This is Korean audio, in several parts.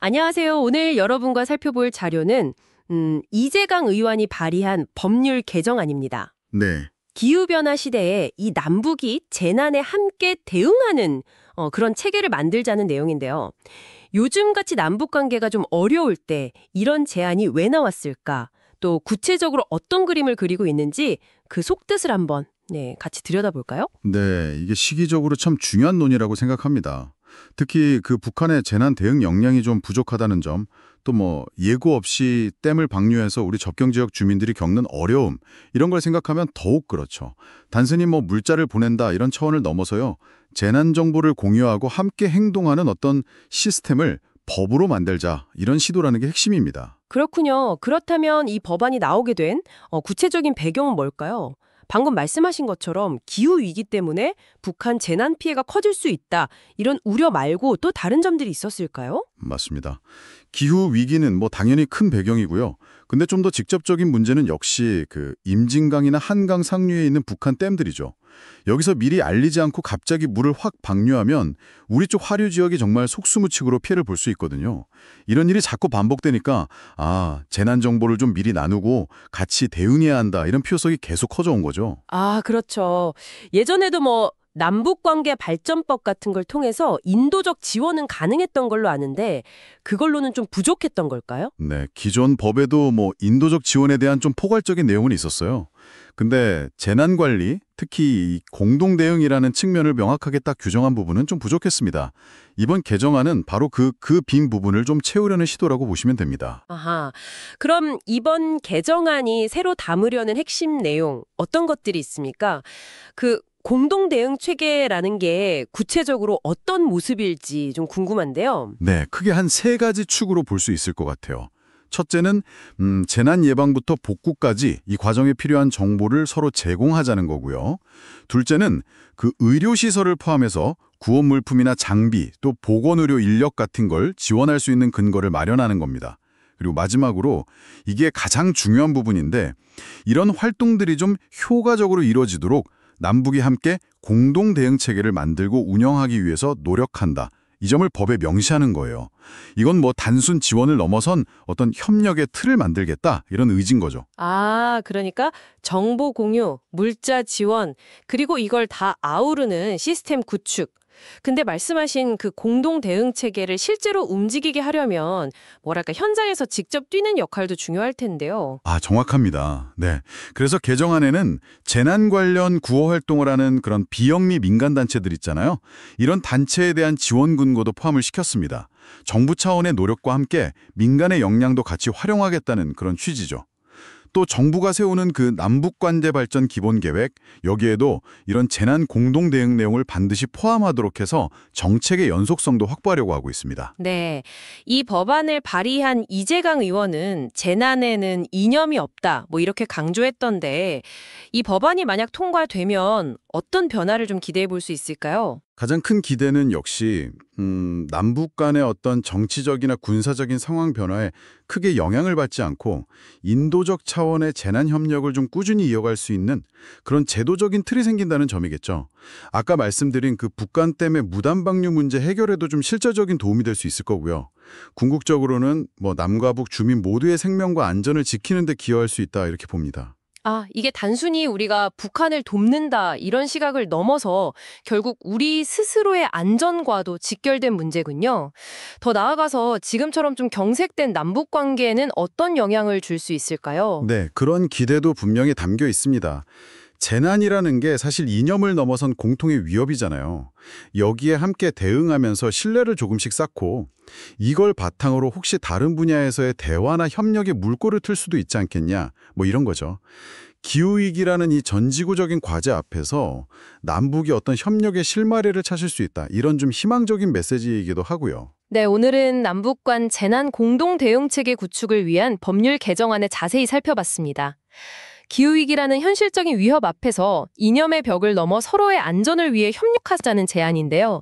안녕하세요. 오늘 여러분과 살펴볼 자료는 이재강 의원이 발의한 법률 개정안입니다. 네, 기후변화 시대에 이 남북이 재난에 함께 대응하는 그런 체계를 만들자는 내용인데요. 요즘같이 남북 관계가 좀 어려울 때 이런 제안이 왜 나왔을까? 또 구체적으로 어떤 그림을 그리고 있는지 그 속뜻을 한번 같이 들여다볼까요? 네, 이게 시기적으로 참 중요한 논의라고 생각합니다. 특히 그 북한의 재난 대응 역량이 좀 부족하다는 점, 또 예고 없이 댐을 방류해서 우리 접경 지역 주민들이 겪는 어려움, 이런 걸 생각하면 더욱 그렇죠. 단순히 물자를 보낸다 이런 차원을 넘어서요. 재난 정보를 공유하고 함께 행동하는 어떤 시스템을 법으로 만들자 이런 시도라는 게 핵심입니다. 그렇군요. 그렇다면 이 법안이 나오게 된 구체적인 배경은 뭘까요? 방금 말씀하신 것처럼 기후위기 때문에 북한 재난 피해가 커질 수 있다. 이런 우려 말고 또 다른 점들이 있었을까요? 맞습니다. 기후 위기는 당연히 큰 배경이고요. 근데 좀 더 직접적인 문제는 역시 그 임진강이나 한강 상류에 있는 북한 댐들이죠. 여기서 미리 알리지 않고 갑자기 물을 확 방류하면 우리 쪽 하류 지역이 정말 속수무책으로 피해를 볼 수 있거든요. 이런 일이 자꾸 반복되니까 재난 정보를 좀 미리 나누고 같이 대응해야 한다 이런 필요성이 계속 커져온 거죠. 아, 그렇죠. 예전에도 남북관계 발전법 같은 걸 통해서 인도적 지원은 가능했던 걸로 아는데 그걸로는 좀 부족했던 걸까요? 네, 기존 법에도 인도적 지원에 대한 좀 포괄적인 내용은 있었어요. 근데 재난관리, 특히 이 공동대응이라는 측면을 명확하게 딱 규정한 부분은 좀 부족했습니다. 이번 개정안은 바로 그 빈 부분을 좀 채우려는 시도라고 보시면 됩니다. 아하. 그럼 이번 개정안이 새로 담으려는 핵심 내용 어떤 것들이 있습니까? 그 공동 대응 체계라는 게 구체적으로 어떤 모습일지 좀 궁금한데요. 네, 크게 한 세 가지 축으로 볼 수 있을 것 같아요. 첫째는 재난 예방부터 복구까지 이 과정에 필요한 정보를 서로 제공하자는 거고요. 둘째는 그 의료시설을 포함해서 구원 물품이나 장비, 또 보건의료 인력 같은 걸 지원할 수 있는 근거를 마련하는 겁니다. 그리고 마지막으로 이게 가장 중요한 부분인데 이런 활동들이 좀 효과적으로 이루어지도록 남북이 함께 공동 대응 체계를 만들고 운영하기 위해서 노력한다. 이 점을 법에 명시하는 거예요. 이건 단순 지원을 넘어선 어떤 협력의 틀을 만들겠다 이런 의지인 거죠. 아, 그러니까 정보 공유, 물자 지원, 그리고 이걸 다 아우르는 시스템 구축. 근데 말씀하신 그 공동 대응 체계를 실제로 움직이게 하려면 현장에서 직접 뛰는 역할도 중요할 텐데요. 정확합니다. 네. 그래서 개정안에는 재난 관련 구호 활동을 하는 그런 비영리 민간단체들 있잖아요. 이런 단체에 대한 지원 근거도 포함을 시켰습니다. 정부 차원의 노력과 함께 민간의 역량도 같이 활용하겠다는 그런 취지죠. 또 정부가 세우는 그 남북관제 발전 기본계획, 여기에도 이런 재난 공동 대응 내용을 반드시 포함하도록 해서 정책의 연속성도 확보하려고 하고 있습니다. 네. 이 법안을 발의한 이재강 의원은 재난에는 이념이 없다, 이렇게 강조했던데 이 법안이 만약 통과되면 어떤 변화를 좀 기대해 볼 수 있을까요? 가장 큰 기대는 역시 남북 간의 어떤 정치적이나 군사적인 상황 변화에 크게 영향을 받지 않고 인도적 차원의 재난 협력을 좀 꾸준히 이어갈 수 있는 그런 제도적인 틀이 생긴다는 점이겠죠. 아까 말씀드린 그 북한 댐의 무단 방류 문제 해결에도 좀 실질적인 도움이 될 수 있을 거고요. 궁극적으로는 남과 북 주민 모두의 생명과 안전을 지키는 데 기여할 수 있다 이렇게 봅니다. 이게 단순히 우리가 북한을 돕는다 이런 시각을 넘어서 결국 우리 스스로의 안전과도 직결된 문제군요. 더 나아가서 지금처럼 좀 경색된 남북 관계에는 어떤 영향을 줄 수 있을까요? 네, 그런 기대도 분명히 담겨 있습니다. 재난이라는 게 사실 이념을 넘어선 공통의 위협이잖아요. 여기에 함께 대응하면서 신뢰를 조금씩 쌓고 이걸 바탕으로 혹시 다른 분야에서의 대화나 협력의 물꼬를 틀 수도 있지 않겠냐, 이런 거죠. 기후위기라는 이 전지구적인 과제 앞에서 남북이 어떤 협력의 실마리를 찾을 수 있다. 이런 좀 희망적인 메시지이기도 하고요. 네, 오늘은 남북 간 재난 공동 대응 체계 구축을 위한 법률 개정안을 자세히 살펴봤습니다. 기후위기라는 현실적인 위협 앞에서 이념의 벽을 넘어 서로의 안전을 위해 협력하자는 제안인데요.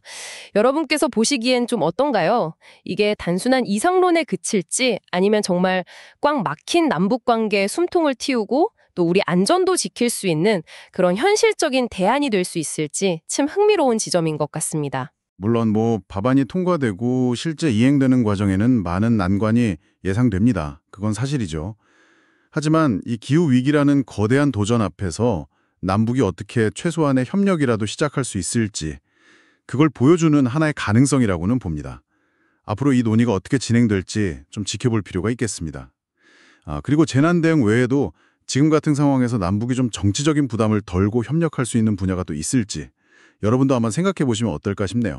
여러분께서 보시기엔 좀 어떤가요? 이게 단순한 이상론에 그칠지 아니면 정말 꽉 막힌 남북관계의 숨통을 틔우고 또 우리 안전도 지킬 수 있는 그런 현실적인 대안이 될 수 있을지 참 흥미로운 지점인 것 같습니다. 물론 법안이 통과되고 실제 이행되는 과정에는 많은 난관이 예상됩니다. 그건 사실이죠. 하지만 이 기후위기라는 거대한 도전 앞에서 남북이 어떻게 최소한의 협력이라도 시작할 수 있을지 그걸 보여주는 하나의 가능성이라고는 봅니다. 앞으로 이 논의가 어떻게 진행될지 좀 지켜볼 필요가 있겠습니다. 그리고 재난 대응 외에도 지금 같은 상황에서 남북이 좀 정치적인 부담을 덜고 협력할 수 있는 분야가 또 있을지 여러분도 한번 생각해 보시면 어떨까 싶네요.